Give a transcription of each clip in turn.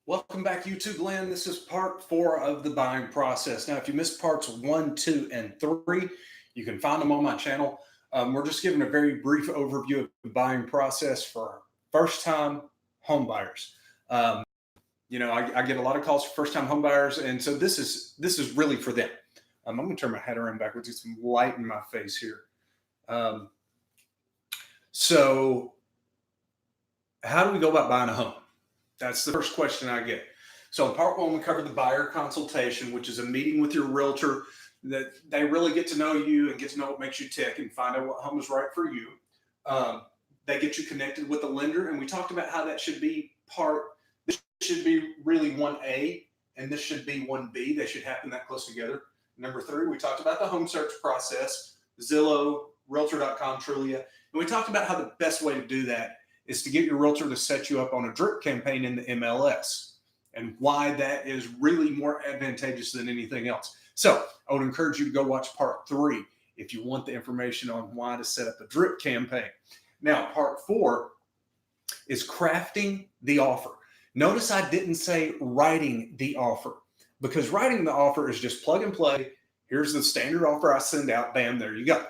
Welcome back, YouTube land. This is part 4 of the buying process. Now, if you missed parts 1, 2, and 3, you can find them on my channel. We're just giving a very brief overview of the buying process for first-time home buyers. I get a lot of calls for first-time home buyers, and so this is really for them. I'm going to turn my head around backwards, get some light in my face here. So, how do we go about buying a home? That's the first question I get. So in part 1, we covered the buyer consultation, which is a meeting with your realtor that they really get to know you and get to know what makes you tick and find out what home is right for you. They get you connected with a lender, and we talked about how that should be this should be really 1A, and this should be 1B. They should happen that close together. Number 3, we talked about the home search process, Zillow, Realtor.com, Trulia, and we talked about how the best way to do that is to get your realtor to set you up on a drip campaign in the MLS and why that is really more advantageous than anything else. So I would encourage you to go watch part 3 if you want the information on why to set up a drip campaign. Now, part 4 is crafting the offer. Notice I didn't say writing the offer, because writing the offer is just plug and play. Here's the standard offer I send out. Bam, there you go.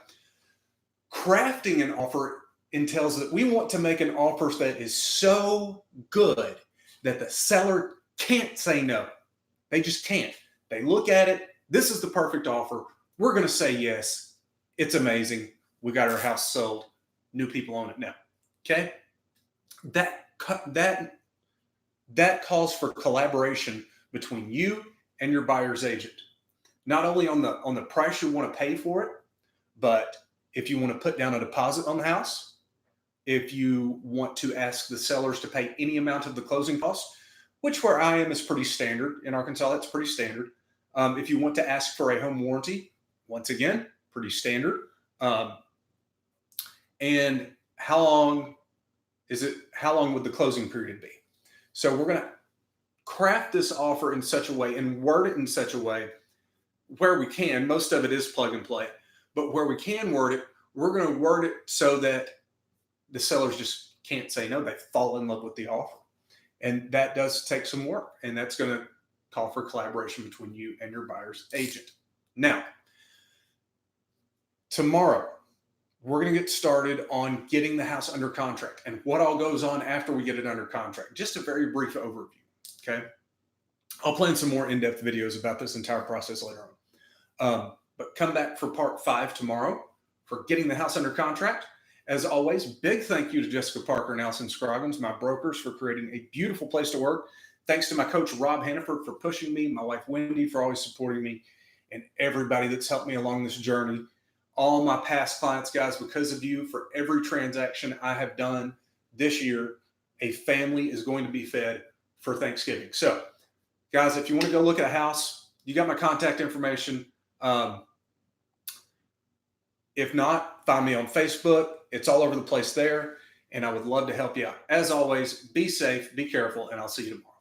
Crafting an offer entails that we want to make an offer that is so good that the seller can't say no. They just can't. They look at it. This is the perfect offer. We're going to say yes. It's amazing. We got our house sold. New people own it now. Okay? That calls for collaboration between you and your buyer's agent. Not only on the price you want to pay for it, but if you want to put down a deposit on the house, if you want to ask the sellers to pay any amount of the closing costs, which where I am is pretty standard. In Arkansas, that's pretty standard. If you want to ask for a home warranty, once again, pretty standard. And how long would the closing period be? So we're going to craft this offer in such a way and word it in such a way where we can. Most of it is plug and play, but where we can word it, we're going to word it so that the sellers just can't say no. They fall in love with the offer. And that does take some work. And that's going to call for collaboration between you and your buyer's agent. Now, tomorrow, we're going to get started on getting the house under contract and what all goes on after we get it under contract. Just a very brief overview. Okay. I'll plan some more in-depth videos about this entire process later on. But come back for part 5 tomorrow for getting the house under contract. As always, big thank you to Jessica Parker and Allison Scroggins, my brokers, for creating a beautiful place to work. Thanks to my coach, Rob Hannaford, for pushing me, my wife, Wendy, for always supporting me, and everybody that's helped me along this journey. All my past clients, guys, because of you, for every transaction I have done this year, a family is going to be fed for Thanksgiving. So, guys, if you want to go look at a house, you got my contact information. If not, find me on Facebook. It's all over the place there, and I would love to help you out. As always, be safe, be careful, and I'll see you tomorrow.